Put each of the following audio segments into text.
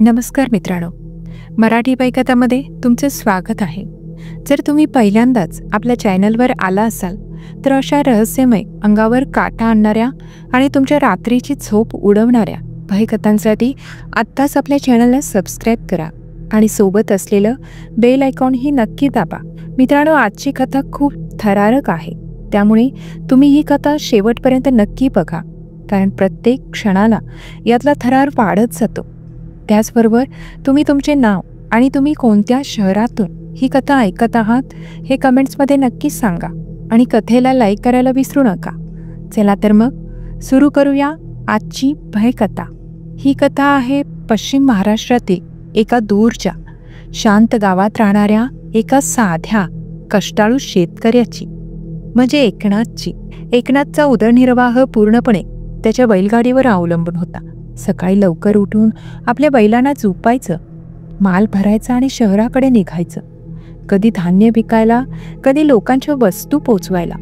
नमस्कार मित्रांनो, मराठी बाईकथामध्ये तुमचे स्वागत आहे. जर तुम्ही पहिल्यांदाच आपल्या चॅनलवर आला असाल तर अशा रहस्यमय, अंगावर काटा आणणाऱ्या आणि तुमच्या रात्रीची झोप उडवणाऱ्या भयकथांसाठी आत्ताच आपल्या चॅनलला सबस्क्राईब करा आणि सोबत असलेलं बेल आयकॉनही नक्की दाबा. मित्रांनो, आजची कथा खूप थरारक आहे, त्यामुळे तुम्ही ही कथा शेवटपर्यंत नक्की बघा, कारण प्रत्येक क्षणाला यातला थरार वाढत जातो. त्याचबरोबर तुम्ही तुमचे नाव आणि तुम्ही कोणत्या शहरातून ही कथा ऐकत आहात हे कमेंट्समध्ये नक्की सांगा आणि कथेला लाईक करायला विसरू नका. चला तर मग सुरू करूया आजची भयकथा. ही कथा आहे पश्चिम महाराष्ट्रातील एका दूरच्या शांत गावात राहणाऱ्या एका साध्या कष्टाळू शेतकऱ्याची, म्हणजे एकनाथची. एकनाथचा उदरनिर्वाह पूर्णपणे त्याच्या बैलगाडीवर अवलंबून होता. सकाळी लवकर उठून आपल्या बैलांना झोपायचं, माल भरायचा आणि शहराकडे निघायचं. कधी धान्य विकायला, कधी लोकांच्या वस्तू पोचवायला,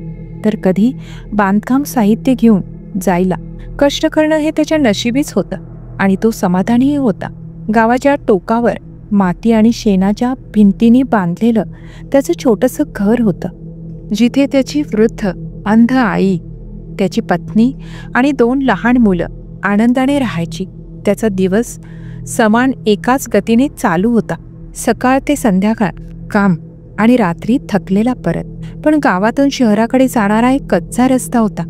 तर कधी बांधकाम साहित्य घेऊन जायला. कष्ट करणं हे त्याच्या नशिबीच होतं आणि तो समाधानीही होता. गावाच्या टोकावर माती आणि शेणाच्या भिंतींनी बांधलेलं त्याचं छोटंसं घर होतं, जिथे त्याची वृद्ध अंध आई, त्याची पत्नी आणि 2 लहान मुलं आनंदाने राहायची. त्याचा दिवस समान एकाच गतीने चालू होता. सकाळ ते संध्याकाळ काम आणि रात्री थकलेला परत. पण गावातून शहराकडे जाणारा एक कच्चा रस्ता होता.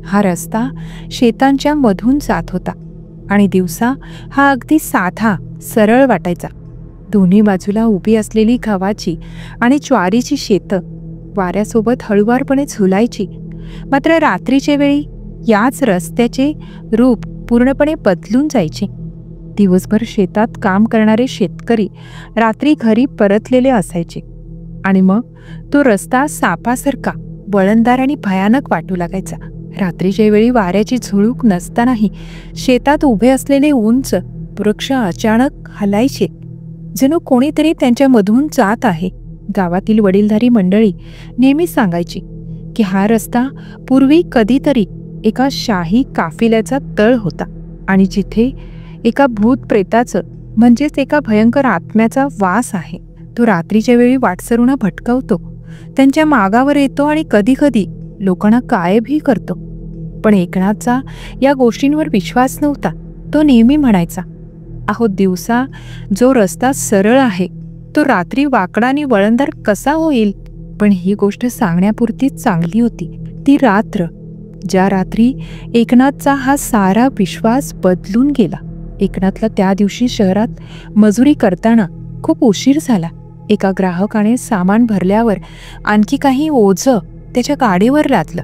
हा रस्ता शेतांच्या मधून जात होता आणि दिवसा हा अगदी साधा, सरळ वाटायचा. दोन्ही बाजूला उभी असलेली गव्हाची आणि ज्वारीची शेतं वाऱ्यासोबत हळुवारपणे झुलायची. मात्र रात्रीच्या वेळी याच रस्त्याचे रूप पूर्णपणे बदलून जायचे. दिवसभर शेतात काम करणारे शेतकरी रात्री घरी परतलेले असायचे आणि मग तो रस्ता सापासारखा वळणदार आणि भयानक वाटू लागायचा. रात्रीच्या वेळी वाऱ्याची झुळूक नसतानाही शेतात उभे असलेले उंच वृक्ष अचानक हलायचे, जणू कोणीतरी त्यांच्यामधून जात आहे. गावातील वडीलधारी मंडळी नेहमी सांगायची की हा रस्ता पूर्वी कधीतरी एका शाही काफिल्याचा तळ होता आणि जिथे एका भूत प्रेताचं, म्हणजेच एका भयंकर आत्म्याचा वास आहे. तो रात्रीच्या वेळी वाटसरूंना भटकवतो, त्यांच्या मागावर येतो आणि कधीकधी लोकांना गायबही करतो. पण एकनाथचा या गोष्टींवर विश्वास नव्हता. तो नेहमी म्हणायचा, अहो, दिवसा जो रस्ता सरळ आहे तो रात्री वाकडा आणि वळणदार कसा होईल? पण ही गोष्ट सांगण्यापुरतीच चांगली होती. ती रात्र, ज्या रात्री एकनाथचा हा सारा विश्वास बदलून गेला. एकनाथला त्या दिवशी शहरात मजुरी करताना खूप उशीर झाला. एका ग्राहकाने सामान भरल्यावर आणखी काही ओझं त्याच्या गाडीवर लादलं,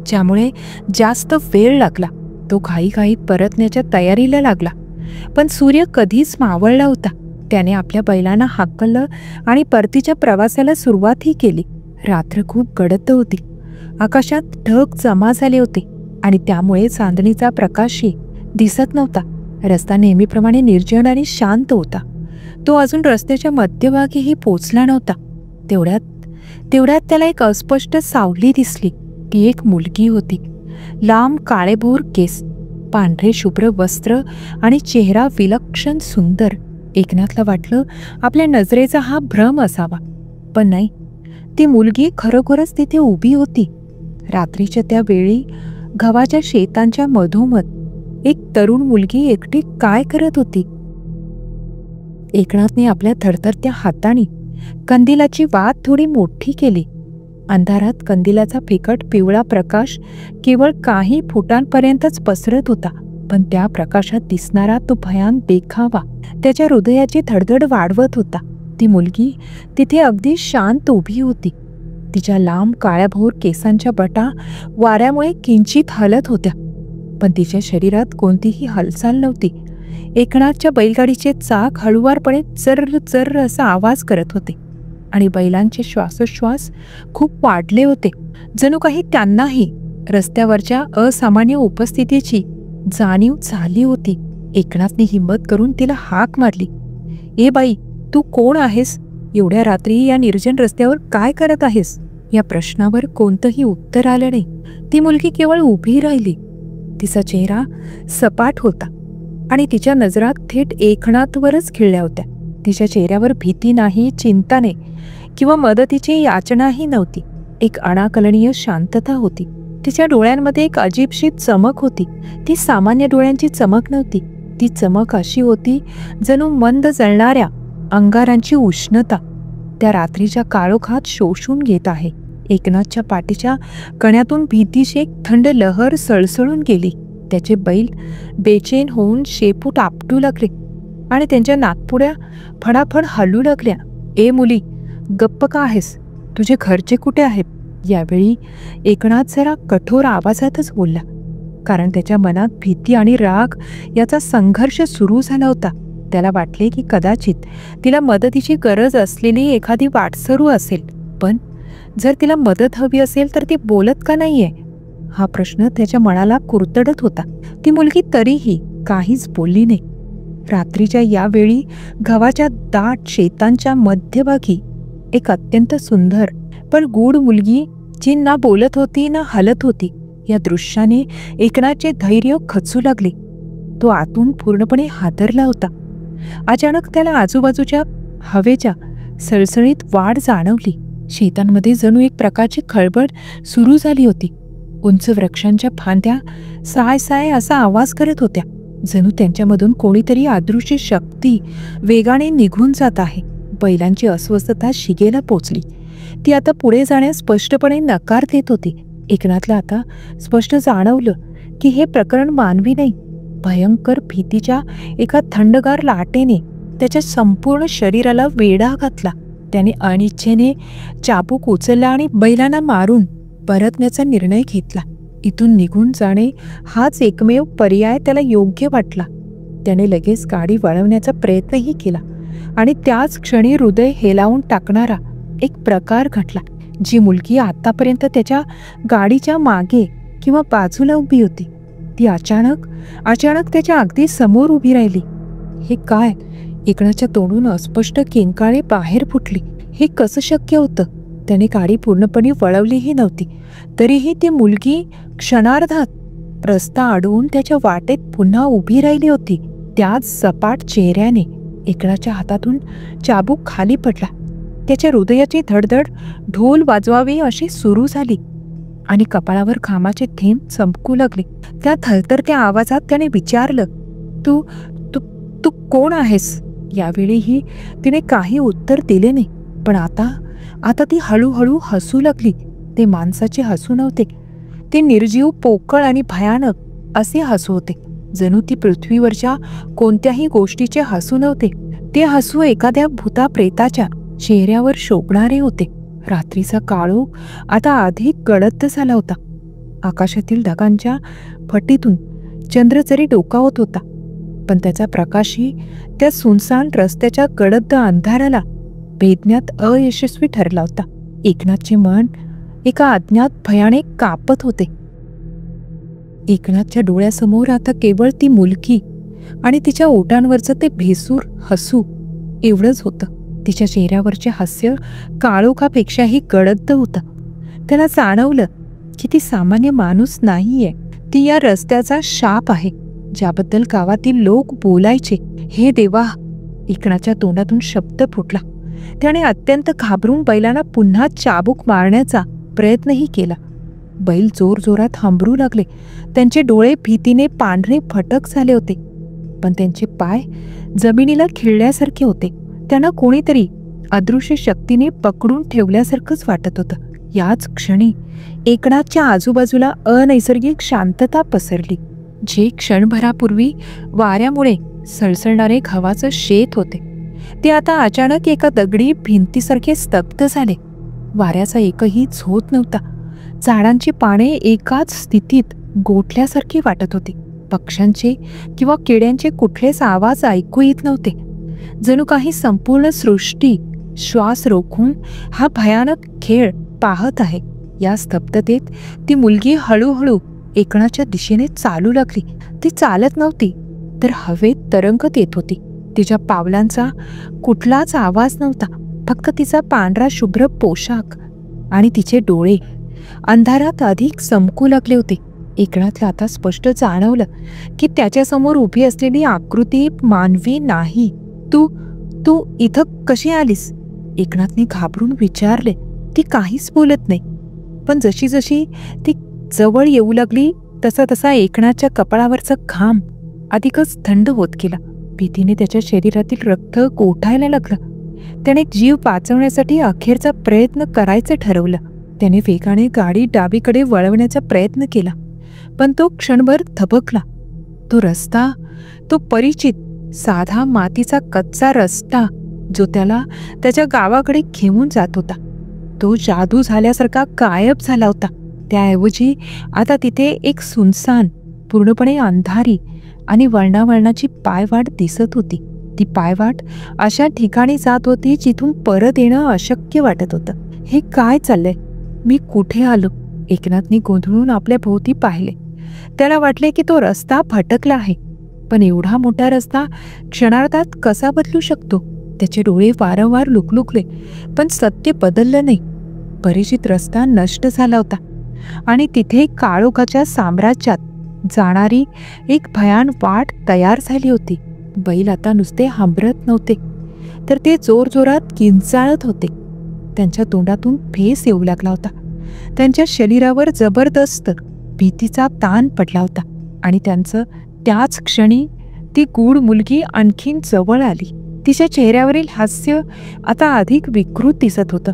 ज्यामुळे जास्त वेळ लागला. तो घाईघाईत परतण्याच्या तयारीला लागला, पण सूर्य कधीच मावळला होता. त्याने आपल्या बैलांना हाकललं आणि परतीच्या प्रवासाला सुरुवातही केली. रात्र खूप गडद होती. आकाशात ढग जमा झाले होते आणि त्यामुळे चांदणीचा प्रकाशही दिसत नव्हता. रस्ता नेहमीप्रमाणे निर्जन आणि शांत होता. तो अजून रस्त्याच्या मध्यभागीही पोचला नव्हता. तेवढ्यात त्याला एक अस्पष्ट सावली दिसली. ती एक मुलगी होती. लांब काळेभोर केस, पांढरे शुभ्र वस्त्र आणि चेहरा विलक्षण सुंदर. एकनाथला वाटलं आपल्या नजरेचा हा भ्रम असावा, पण नाही, ती मुलगी खरोखरच तिथे उभी होती. रात्रीच्या त्या वेळी गव्हाच्या शेतांच्या मधोमध एक तरुण मुलगी एकटी काय करत होती? एकनाथने आपल्या थरथरत्या हाताने कंदिलाची वात थोडी मोठी केली. अंधारात कंदिलाचा फिकट पिवळा प्रकाश केवळ काही फुटांपर्यंतच पसरत होता, पण त्या प्रकाशात दिसणारा तो भयान देखावा त्याच्या हृदयाची धडधड वाढवत होता. ती मुलगी तिथे अगदी शांत उभी होती. तिच्या लांब काळ्याभोर केसांच्या बटा वाऱ्यामुळे किंचित हलत होत्या, पण तिच्या शरीरात कोणतीही हालचाल नव्हती. एकनाथच्या बैलगाडीचे चाक हळुवारपणे चर्र चर्र असा आवाज करत होते आणि बैलांचे श्वासोश्वास खूप वाढले होते, जणू काही त्यांनाही रस्त्यावरच्या असामान्य उपस्थितीची जाणीव झाली होती. एकनाथने हिंमत करून तिला हाक मारली, ए बाई, तू कोण आहेस? एवढ्या रात्री या निर्जन रस्त्यावर काय करत आहेस? या प्रश्नावर कोणतंही उत्तर आलं नाही. ती मुलगी केवळ उभी राहिली. तिचा चेहरा सपाट होता, आणि तिच्या नजरा थेट एकनाथवरच खिळल्या होत्या. तिच्या चेहऱ्यावर भीती नाही, चिंता नाही किंवा मदतीची याचनाही नव्हती. एक अनाकलनीय शांतता होती. तिच्या डोळ्यांमध्ये एक अजीबशी चमक होती. ती सामान्य डोळ्यांची चमक नव्हती. ती चमक अशी होती जणू मंद जळणाऱ्या अंगारांची उष्णता त्या रात्रीच्या काळोखात शोषून घेत आहे. एकनाथच्या पाठीच्या कण्यातून भीतीची एक थंड लहर सळसळून गेली. त्याचे बैल बेचैन होऊन शेपूट आपटू लागले आणि त्यांच्या नाकपुड्या फडाफड हलू लागल्या. ए मुली, गप्प का आहेस? तुझे घरचे कुठे आहेत? यावेळी एकनाथ जरा कठोर आवाजातच बोलला, कारण त्याच्या मनात भीती आणि राग याचा संघर्ष सुरू झाला होता. त्याला वाटले की कदाचित तिला मदतीची गरज असलेली एखादी वाटसरू असेल, पण जर तिला मदत हवी असेल तर ती बोलत का नाहीये? हा प्रश्न त्याच्या मनाला कुरतडत होता. ती मुलगी तरीही काहीच बोलली नाही. रात्रीच्या यावेळी गव्हाच्या दाट शेतांच्या मध्यभागी एक अत्यंत सुंदर पण गूढ मुलगी, जी ना बोलत होती ना हलत होती, या दृश्याने एकनाथचे धैर्य खचू लागले. तो आतून पूर्णपणे हादरला होता. अचानक त्याला आजूबाजूच्या हवेच्या सळसळीत वाढ जाणवली. शेतांमध्ये जणू एक प्रकारची खळबळ सुरू झाली होती. उंच वृक्षांच्या फांद्या साय साय असा आवाज करत होत्या, जणू त्यांच्यामधून कोणीतरी अदृश्य शक्ती वेगाने निघून जात आहे. बैलांची अस्वस्थता शिगेला पोचली. ती आता पुढे जाण्यास स्पष्टपणे नकार देत होती. एकनाथला आता स्पष्ट जाणवलं की हे प्रकरण मानवी नाही. भयंकर भीतीच्या एका थंडगार लाटेने त्याच्या संपूर्ण शरीराला वेढा घातला. त्याने अनिच्छेने चाबूक उचलला आणि बैलांना मारून परतण्याचा निर्णय घेतला. इथून निघून जाणे हाच एकमेव पर्याय त्याला योग्य वाटला. त्याने लगेच गाडी वळवण्याचा प्रयत्नही केला आणि त्याच क्षणी हृदय हेलावून टाकणारा एक प्रकार घडला. जी मुलगी आतापर्यंत त्याच्या गाडीच्या मागे किंवा बाजूला उभी होती, ती अचानक त्याच्या अगदी समोर उभी राहिली. हे काय? एकनाथच्या तोंडून अस्पष्ट किंकाळी बाहेर फुटली. हे कसं शक्य होतं? त्याने गाडी पूर्णपणे वळवलीही नव्हती, तरीही ती मुलगी क्षणार्धात रस्ता अडवून त्याच्या वाटेत पुन्हा उभी राहिली होती. त्याच सपाट चेहऱ्याने एकनाथच्या हातातून चाबूक खाली पडला. त्याच्या हृदयाची धडधड ढोल वाजवावी अशी सुरू झाली आणि कपाळावर घामाचे थेंब चमकू लागले. त्या थरथरत्या आवाजात त्याने विचारलं, तू तू तू कोण आहेस? यावेळीही तिने काही उत्तर दिले नाही. पण आता ती हळूहळू हसू लागली. ते माणसाचे हसू नव्हते. ते निर्जीव, पोकळ आणि भयानक असे हसू होते. जणू ती पृथ्वीवरच्या कोणत्याही गोष्टीचे हसू नव्हते. ते हसू एखाद्या भूताप्रेताच्या चेहऱ्यावर शोभणारे होते. रात्रीचा काळोख आता अधिक गडद झाला होता. आकाशातील ढगांच्या फटीतून चंद्र जरी डोकावत होता, पण त्याचा प्रकाशही त्या सुनसान रस्त्याच्या गडद अंधाराला भेदण्यात अयशस्वी ठरला होता. एकनाथचे मन एका अज्ञात भयाने कापत होते. एकनाथच्या डोळ्यासमोर आता केवळ ती मुलगी आणि तिच्या ओठांवरचं ते भेसूर हसू एवढंच होतं. तिच्या चेहऱ्यावरचे हास्य काळोखापेक्षाही गडद होतं. त्याला जाणवलं की ती सामान्य माणूस नाहीये. ती या रस्त्याचा शाप आहे, ज्याबद्दल गावातील लोक बोलायचे. हे देवा! एकनाथच्या तोंडातून शब्द फुटला. त्याने अत्यंत घाबरून बैलांना पुन्हा चाबूक मारण्याचा प्रयत्नही केला. बैल जोरजोरात हंबरू लागले. त्यांचे डोळे भीतीने पांढरे फटक झाले होते, पण त्यांचे पाय जमिनीला खिळल्यासारखे होते. त्यांना कोणीतरी अदृश्य शक्तीने पकडून ठेवल्यासारखंच वाटत होतं. याच क्षणी एकनाथच्या आजूबाजूला अनैसर्गिक शांतता पसरली. जे क्षणभरापूर्वी वाऱ्यामुळे सळसळणारे गव्हाचं शेत होते, ते आता अचानक एका दगडी भिंतीसारखे स्तब्ध झाले. वाऱ्याचा एकही झोत नव्हता. झाडांची पाने एकाच स्थितीत गोठल्यासारखी वाटत होती. पक्ष्यांचे किंवा किड्यांचे कुठलेच आवाज ऐकू येत नव्हते. जणू काही संपूर्ण सृष्टी श्वास रोखून हा भयानक खेळ पाहत आहे. या स्तब्धतेत ती मुलगी हळूहळू एकनाथच्या दिशेने चालू लागली. ती चालत नव्हती, तर हवेत तरंगत येत होती. तिच्या पावलांचा कुठलाच आवाज नव्हता. फक्त तिचा पांढरा शुभ्र पोशाख आणि तिचे डोळे अंधारात अधिक चमकू लागले होते. एकनाथला आता स्पष्ट जाणवलं की त्याच्यासमोर उभी असलेली आकृती मानवी नाही. तू तू इथं कशी आलीस? एकनाथने घाबरून विचारले. ती काहीच बोलत नाही. पण जशी जशी ती जवळ येऊ लागली तसा तसा एकनाथच्या कपाळावरचा घाम अधिकच थंड होत गेला. भीतीने त्याच्या शरीरातील रक्त गोठायला लागलं. त्याने जीव वाचवण्यासाठी अखेरचा प्रयत्न करायचं ठरवलं. त्याने वेगाने गाडी डावीकडे वळवण्याचा प्रयत्न केला, पण तो क्षणभर थबकला. तो रस्ता, तो परिचित साधा मातीचा कच्चा रस्ता जो त्याला त्याच्या गावाकडे घेऊन जात होता, तो जादू झाल्यासारखा गायब झाला होता. त्याऐवजी आता तिथे एक सुनसान, पूर्णपणे अंधारी आणि वळणावळणाची पायवाट दिसत होती. ती पायवाट अशा ठिकाणी जात होती जिथून परत येणं अशक्य वाटत होतं. हे काय चाललंय? मी कुठे आलो? एकनाथने गोंधळून आपल्या भोवती पाहिले. त्याला वाटले की तो रस्ता भटकला आहे. पण एवढा मोठा रस्ता क्षणार्धात कसा बदलू शकतो? त्याचे डोळे वारंवार लुकलुकले, पण सत्य बदललं नाही. परिचित रस्ता नष्ट झाला होता आणि तिथे काळोखाच्या साम्राज्यात जाणारी एक भयान वाट तयार झाली होती. बैल आता नुसते हांबरत नव्हते, तर ते जोरजोरात किंचाळत होते. त्यांच्या तोंडातून फेस येऊ लागला होता. त्यांच्या शरीरावर जबरदस्त भीतीचा ताण पडला होता आणि त्यांचं त्याच क्षणी ती गूढ मुलगी आणखीन जवळ आली. तिच्या चेहऱ्यावरील हास्य आता अधिक विकृत दिसत होतं.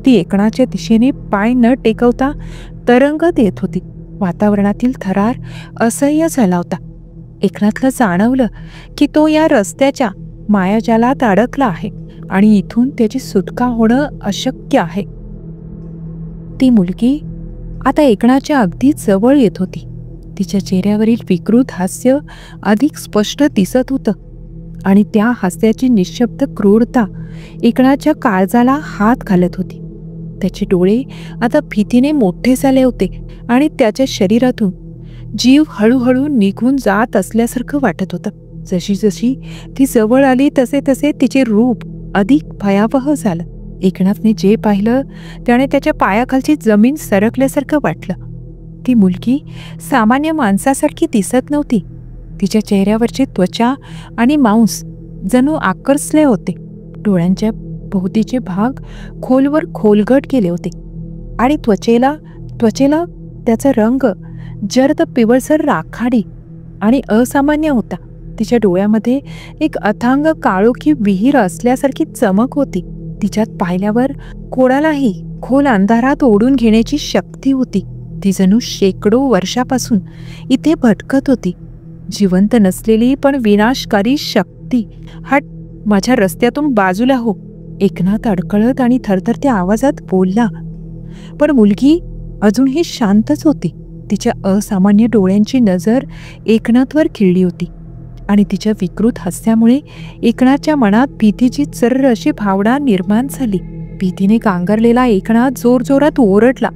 ती एकनाथच्या दिशेने पाय न टेकवता तरंगत येत होती. वातावरणातील थरार असह्य झाला होता. एकनाथला जाणवलं की तो या रस्त्याच्या मायाजालात अडकला आहे आणि इथून त्याची सुटका होणं अशक्य आहे. ती मुलगी आता एकनाथच्या अगदी जवळ येत होती. तिच्या चेहऱ्यावरील विकृत हास्य अधिक स्पष्ट दिसत होतं आणि त्या हास्याची निःशब्द क्रूरता एकनाथच्या काळजाला हात घालत होती. त्याचे डोळे आता भीतीने मोठे झाले होते आणि त्याच्या शरीरातून जीव हळूहळू निघून जात असल्यासारखं वाटत होतं. जशी जशी ती जवळ आली तसे तसे तिचे रूप अधिक भयावह झालं. एकनाथने जे पाहिलं त्याने त्याच्या पायाखालची जमीन सरकल्यासारखं वाटलं. ती मुलगी सामान्य माणसासारखी दिसत नव्हती. तिच्या चेहऱ्यावरचे त्वचा आणि मांस जणू आकर्षले होते. डोळ्यांच्या भोवतीचे भाग खोलवर खोलगट केले होते आणि त्वचेला त्याचा रंग जर्द पिवळसर राखाडी आणि असामान्य होता. तिच्या डोळ्यामध्ये एक अथांग काळोखी विहीर असल्यासारखी चमक होती. तिच्यात पाहिल्यावर कोणालाही खोल अंधारात ओढून घेण्याची शक्ती होती. ती जणू शेकडो वर्षापासून इथे भटकत होती. जिवंत नसलेली पण विनाशकारी शक्ती. हट, माझ्या रस्त्यातून बाजूला हो, एकनाथ अडकळत आणि थरथरत्या आवाजात बोलला. पण मुलगी अजूनही शांतच होती. तिच्या असामान्य डोळ्यांची नजर एकनाथवर खिळली होती आणि तिच्या विकृत हास्यामुळे एकनाथच्या मनात भीतीची चर्र अशी भावना निर्माण झाली. भीतीने गांगरलेला एकनाथ जोरजोरात ओरडला,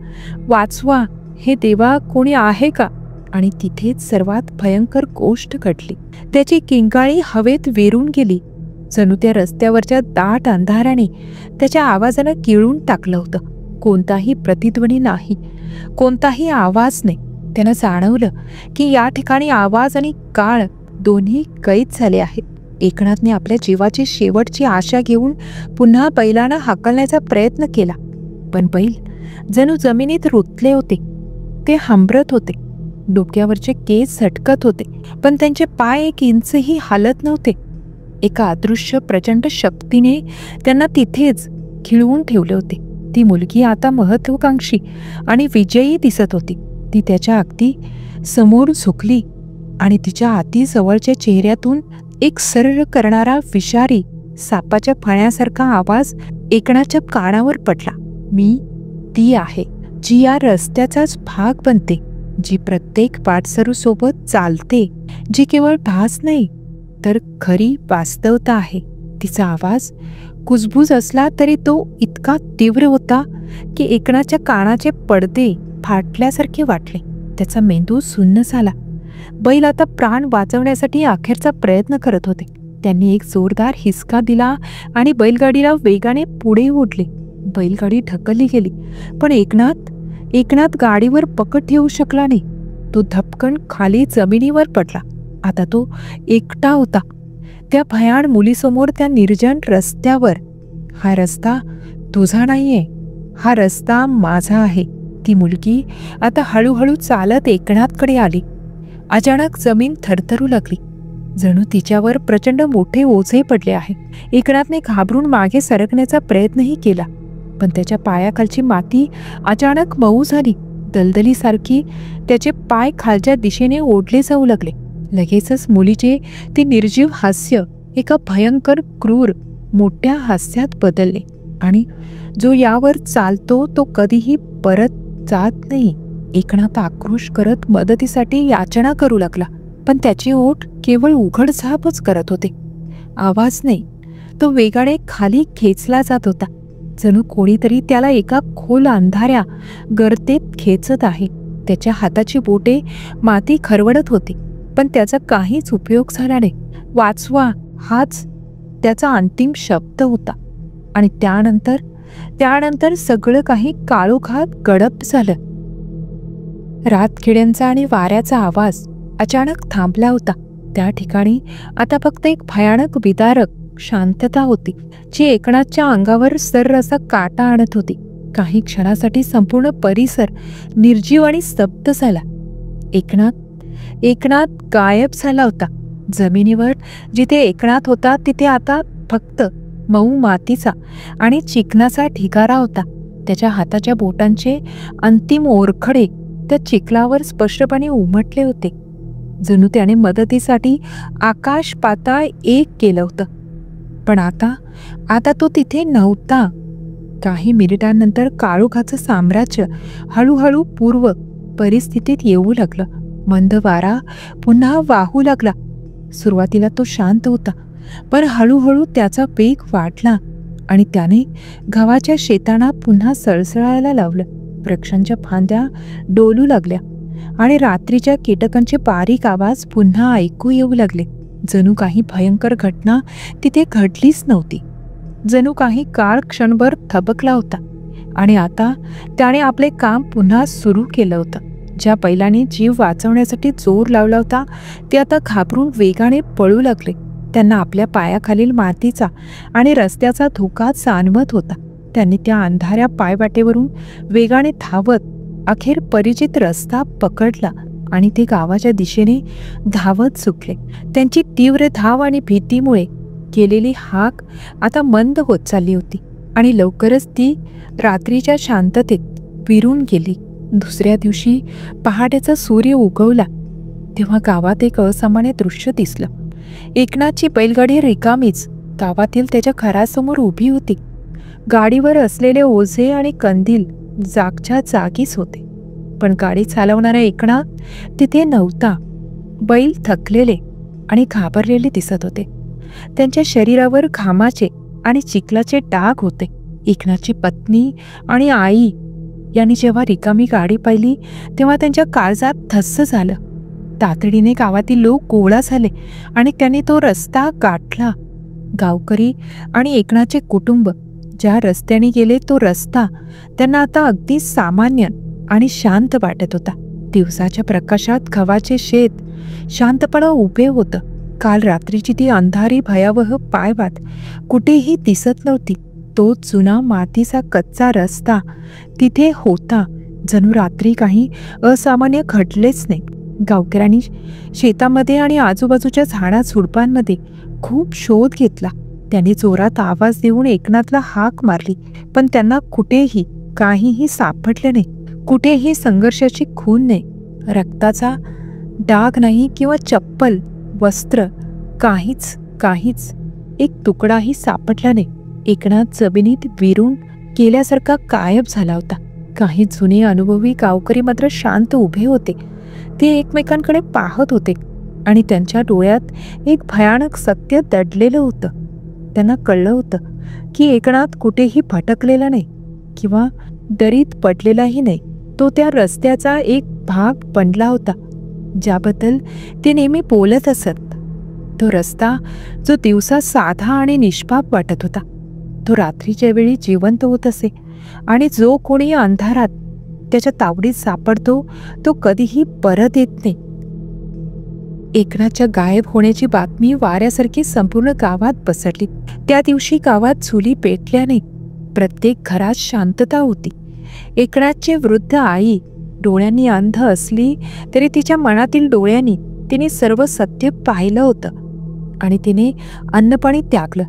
वाचवा, हे देवा, कोणी आहे का? आणि तिथेच सर्वात भयंकर गोष्ट घडली. त्याची किंकाळी हवेत वेरून गेली. जणू त्या रस्त्यावरच्या दाट अंधाराने त्याच्या आवाजाला गिळून टाकलं होतं. कोणताही प्रतिध्वनी नाही, कोणताही आवाज नाही. त्यानं जाणवलं की या ठिकाणी आवाज आणि काळ दोन्ही कैद झाले आहेत. एकनाथने आपल्या जीवाची शेवटची आशा घेऊन पुन्हा बैलांना हाकलण्याचा प्रयत्न केला, पण बैल जणू जमिनीत रुतले होते. ते हांबरत होते. डोक्यावरचे केस झटकत होते, पण त्यांचे पाय एक इंचही हालत नव्हते. एका अदृश्य प्रचंड शक्तीने त्यांना तिथेच खिळवून ठेवले होते. ती मुलगी आता महत्वाकांक्षी आणि विजयी दिसत होती. ती त्याच्या अगदी समोर झुकली आणि तिच्या अति जवळच्या चेहऱ्यातून एक सर्र करणारा विषारी सापाच्या फण्यासारखा आवाज एकनाथच्या कानावर पडला. मी ती आहे जी या रस्त्याचाच भाग बनते, जी प्रत्येक वाटसरूसोबत चालते, जी केवळ भास नाही तर खरी वास्तवता आहे. तिचा आवाज कुजबूज असला तरी तो इतका तीव्र होता की एकनाथच्या कानाचे पडदे फाटल्यासारखे वाटले. त्याचा मेंदू सुन्न झाला. बैल आता प्राण वाचवण्यासाठी अखेरचा प्रयत्न करत होते. त्यांनी एक जोरदार हिसका दिला आणि बैलगाडीला वेगाने पुढे ओढले. बैलगाडी ढकलली गेली, पण एकनाथ गाडीवर पकड ठेवू शकला नाही. तो धपकन खाली जमिनीवर पडला. आता तो एकटा होता त्या भयाण मुलीसमोर, त्या निर्जन रस्त्यावर. हा रस्ता तुझा नाहीये, हा रस्ता माझा आहे. ती मुलगी आता हळूहळू चालत एकनाथकडे आली. अचानक जमीन थरथरू लागली, जणू तिच्यावर प्रचंड मोठे ओझे पडले आहे. एकनाथने घाबरून मागे सरकण्याचा प्रयत्नही केला, पण त्याच्या पायाखालची माती अचानक मऊ झाली. दलदलीसारखी त्याचे पाय खालच्या दिशेने ओढले जाऊ लागले. लगेचच मुलीचे ते निर्जीव हास्य एका भयंकर क्रूर मोठ्या हास्यात बदलले, आणि जो यावर चालतो तो कधीही परत जात नाही. एकनाथ आक्रोश करत मदतीसाठी याचना करू लागला, पण त्याचे ओठ केवळ उघडझापच करत होते. आवाज नाही. तो वेगाने खाली खेचला जात होता, जणू कोणीतरी त्याला एका खोल अंधाऱ्या गर्तेत खेचत आहे. त्याच्या हाताची बोटे माती खरवडत होती, पण त्याचा काहीच उपयोग झाला नाही. वाचवा हाच त्याचा अंतिम शब्द होता. आणि त्यानंतर सगळं काही काळोखात गडप झालं. रातकिड्यांचा आणि वाऱ्याचा आवाज अचानक थांबला होता. त्या ठिकाणी आता फक्त एक भयानक विदारक शांतता होती, जी एकनाथच्या अंगावर सर्रासा काटा आणत होती. काही क्षणासाठी संपूर्ण परिसर निर्जीव आणि स्तब्ध झाला. एकनाथ गायब झाला होता. जमिनीवर जिथे एकनाथ होता तिथे आता फक्त मऊ मातीचा आणि चिकनाचा ढिगारा होता. त्याच्या हाताच्या बोटांचे अंतिम ओरखडे त्या चिखलावर स्पष्टपणे उमटले होते, जणू त्याने मदतीसाठी आकाश पाताळ एक केलं होतं. पण आता तो तिथे नव्हता. काही मिनिटांनंतर काळोखाचं साम्राज्य हळूहळू पूर्व परिस्थितीत येऊ लागलं. मंद वारा पुन्हा वाहू लागला. सुरुवातीला तो शांत होता, पण हळूहळू त्याचा वेग वाढला आणि त्याने गव्हाच्या शेतांना पुन्हा सळसळायला लावलं. वृक्षांच्या फांद्या डोलू लागल्या आणि रात्रीच्या कीटकांचे बारीक आवाज पुन्हा ऐकू येऊ लागले. जणू काही भयंकर घटना तिथे घडलीच नव्हती. जणू काही काळ क्षणभर थबकला होता आणि आता त्याने आपले काम पुन्हा सुरू केलं होतं. ज्या बैलाने जीव वाचवण्यासाठी जोर लावला होता ते आता घाबरून वेगाने पळू लागले. त्यांना आपल्या पायाखालील मातीचा आणि रस्त्याचा धोका जाणवत होता. त्यांनी त्या अंधाऱ्या पायवाटेवरून वेगाने धावत अखेर परिचित रस्ता पकडला आणि ते गावाच्या दिशेने धावत सुटले. त्यांची तीव्र धाव आणि भीतीमुळे केलेली हाक आता मंद होत चालली होती आणि लवकरच ती रात्रीच्या शांततेत विरून गेली. दुसऱ्या दिवशी पहाटेचा सूर्य उगवला तेव्हा गावात एक असामान्य दृश्य दिसलं. एकनाथची बैलगाडी रिकामीच गावातील त्याच्या घरासमोर उभी होती. गाडीवर असलेले ओझे आणि कंदील जागच्या जागीच होते, पण गाडी चालवणारा एकनाथ तिथे नव्हता. बैल थकलेले आणि घाबरलेले दिसत होते. त्यांच्या शरीरावर घामाचे आणि चिखलाचे डाग होते. एकनाथची पत्नी आणि आई यांनी जेव्हा रिकामी गाडी पाहिली तेव्हा त्यांच्या काळजात धस्स झालं. तातडीने गावातील लोक गोळा झाले आणि त्यांनी तो रस्ता गाठला. गावकरी आणि एकनाथचे कुटुंब ज्या रस्त्याने गेले तो रस्ता त्यांना आता अगदी सामान्य आणि शांत वाटत होता. दिवसाच्या प्रकाशात गव्हाचे शेत शांतपणे उभे होतं. काल रात्रीची ती अंधारी भयावह पायवाट कुठेही दिसत नव्हती. तो जुना मातीचा कच्चा रस्ता तिथे होता, जणू रात्री काही असामान्य घडलेच नाही. गावकऱ्यांनी शेतामध्ये आणि आजूबाजूच्या झाडाझुडपांमध्ये खूप शोध घेतला. त्यांनी जोरात आवाज देऊन एकनाथला हाक मारली, पण त्यांना कुठेही काहीही सापडले नाही. कुठेही संघर्षाची खून नाही, रक्ताचा डाग नाही किंवा चप्पल, वस्त्र, काहीच एक तुकडाही सापडला नाही. एकनाथ जमिनीत विरून केल्यासारखा गायब झाला होता. काही जुने अनुभवी गावकरी मात्र शांत उभे होते. ते एकमेकांकडे पाहत होते आणि त्यांच्या डोळ्यात एक भयानक सत्य दडलेलं होतं. त्यांना कळलं होतं की एकनाथ कुठेही भटकलेला नाही किंवा दरीत पडलेलाही नाही. तो त्या रस्त्याचा एक भाग बनला होता ज्याबद्दल ते नेहमी बोलत असत. तो रस्ता जो दिवसा साधा आणि निष्पाप वाटत होता, तो रात्रीच्या वेळी जिवंत होत असे आणि जो कोणी अंधारात त्याच्या तावडीत सापडतो तो कधीही परत येत नाही. एकनाथच्या गायब होण्याची बातमी वाऱ्यासारखी संपूर्ण गावात पसरली. त्या दिवशी गावात चुली पेटल्या नाही. प्रत्येक घरात शांतता होती. एकनाथची वृद्ध आई डोळ्यांनी अंध असली तरी तिच्या मनातील डोळ्यांनी तिने सर्व सत्य पाहिलं होतं आणि तिने अन्नपाणी त्यागलं.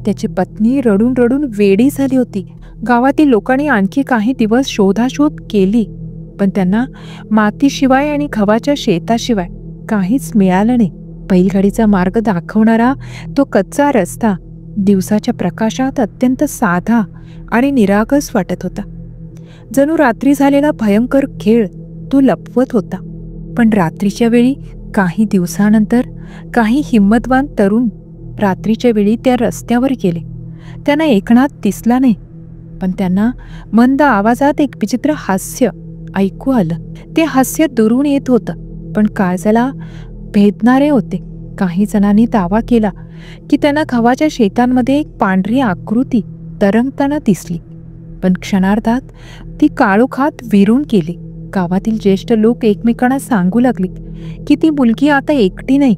त्याची पत्नी रडून रडून वेडी झाली होती. गावातील लोकांनी आणखी काही दिवस शोधाशोध केली, पण त्यांना मातीशिवाय आणि गव्हाच्या शेताशिवाय काहीच मिळालं नाही. बैलगाडीचा मार्ग दाखवणारा तो कच्चा रस्ता दिवसाच्या प्रकाशात अत्यंत साधा आणि निरागस वाटत होता. जणू रात्री झालेला भयंकर खेळ तो लपवत होता. पण रात्रीच्या वेळी काही दिवसानंतर काही हिंमतवान तरुण रात्रीच्या वेळी त्या रस्त्यावर गेले. त्यांना एकनाथ दिसला नाही, पण त्यांना मंद आवाजात एक विचित्र हास्य ऐकू आलं. ते हास्य दुरून येत होतं, पण काळजाला भेदणारे होते. काही जणांनी दावा केला की त्यांना गव्हाच्या शेतांमध्ये एक पांढरी आकृती तरंगताना दिसली, पण क्षणार्धात ती काळोखात विरून गेली. गावातील ज्येष्ठ लोक एकमेकांना सांगू लागले की ती मुलगी आता एकटी नाही.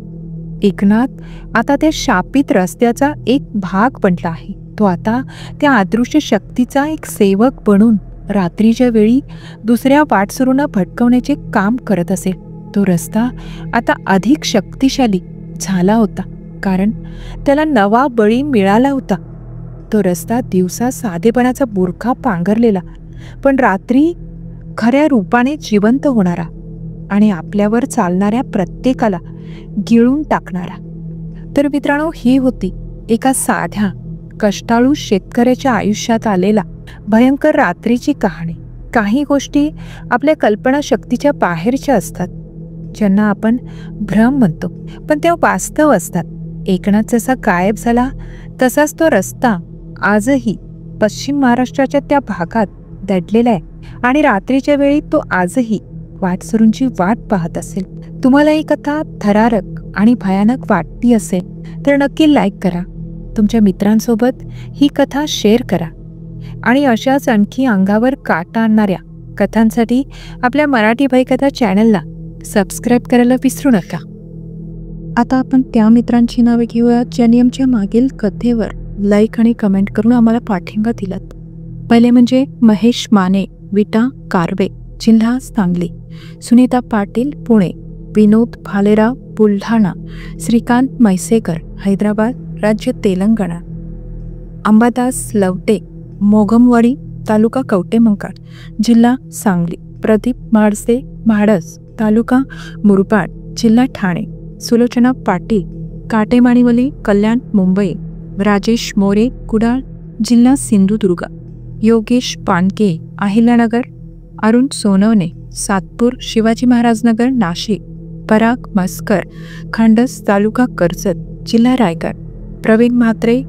एकनाथ आता त्या शापित रस्त्याचा एक भाग बनला आहे. तो आता त्या अदृश्य शक्तीचा एक सेवक बनून रात्रीच्या वेळी दुसऱ्या वाटसरूंना भटकवण्याचे काम करत असेल. तो रस्ता आता अधिक शक्तिशाली झाला होता, कारण त्याला नवा बळी मिळाला होता. तो रस्ता दिवसा साधेपणाचा बुरखा पांघरलेला, पण रात्री खऱ्या रूपाने जिवंत होणारा आणि आपल्यावर चालणाऱ्या प्रत्येकाला गिळून टाकणारा. तर मित्रांनो, ही होती एका साध्या कष्टाळू शेतकऱ्याच्या आयुष्यात आलेला भयंकर रात्रीची कहाणी. काही गोष्टी आपल्या कल्पनाशक्तीच्या बाहेरच्या असतात, ज्यांना आपण भ्रम म्हणतो, पण त्या वास्तव असतात. एकनाथ जसा गायब झाला तसाच तो रस्ता आजही पश्चिम महाराष्ट्राच्या त्या भागात दडलेला आहे आणि रात्रीच्या वेळी तो आजही वाटसरूंची वाट पाहत असेल. तुम्हाला ही कथा थरारक आणि भयानक वाटती असेल तर नक्की लाईक करा, तुमच्या मित्रांसोबत ही कथा शेअर करा आणि अशाच आणखी अंगावर काटा आणणाऱ्या कथांसाठी आपल्या मराठी भयकथा चॅनलला सबस्क्राईब करायला विसरू नका. आता आपण त्या मित्रांची नावे घेऊया ज्यांनी आमच्या मागील कथेवर लाईक आणि कमेंट करून आम्हाला पाठिंबा दिलात. पहिले म्हणजे महेश माने, विटा कारवे, जिल्हा सांगली, सुनीता पाटील पुणे, विनोद भालेराव बुलढाणा, श्रीकांत मैसेकर हैदराबाद राज्य तेलंगणा, अंबादास लवटे मोगमवाडी तालुका कवटेमंकाळ जिल्हा सांगली, प्रदीप माडसे म्हाडस तालुका मुरबाड जिल्हा ठाणे, सुलोचना पाटील काटेमाणीवली कल्याण मुंबई, राजेश मोरे कुडाळ जिल्हा सिंधुदुर्ग, योगेश पानके अहिल्यानगर, अरुण सोनवणे सातपूर शिवाजी महाराजनगर नाशिक, पराग मस्कर खंडस तालुका कर्जत जिल्हा रायगड, प्रवीण म्हात्रे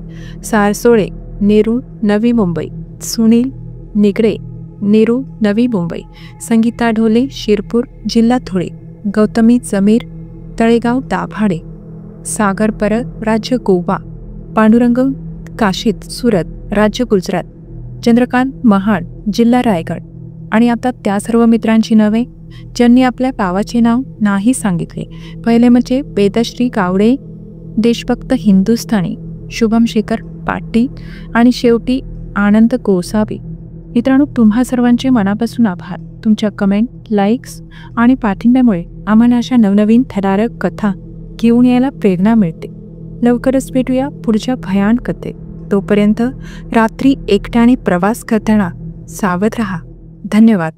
सारसोळे नेरूळ नवी मुंबई, सुनील निगडे नेरूळ नवी मुंबई, संगीता ढोले शिरपूर जिल्हा धुळे, गौतमी जमीर तळेगाव दाभाडे, सागर परब राज्य गोवा, पांडुरंग काशीद सुरत राज्य गुजरात, चंद्रकांत महाड जिल्हा रायगड. आणि आता त्या सर्व मित्रांची नावे ज्यांनी आपल्या गावाचे नाव नाही सांगितले. पहिले म्हणजे वेदश्री गावडे, देशभक्त हिंदुस्थानी, शुभम शेखर पाटील आणि शेवटी आनंद गोसावी. मित्रांनो, तुम्हा सर्वांचे मनापासून आभार. तुमच्या कमेंट, लाईक्स आणि पाठिंब्यामुळे आम्हाला अशा नवनवीन थरारक कथा घेऊन यायला प्रेरणा मिळते. लवकरच भेटूया पुढच्या भयान कथेत. तोपर्यंत रात्री एकट्याने प्रवास करताना सावध रहा. धन्यवाद.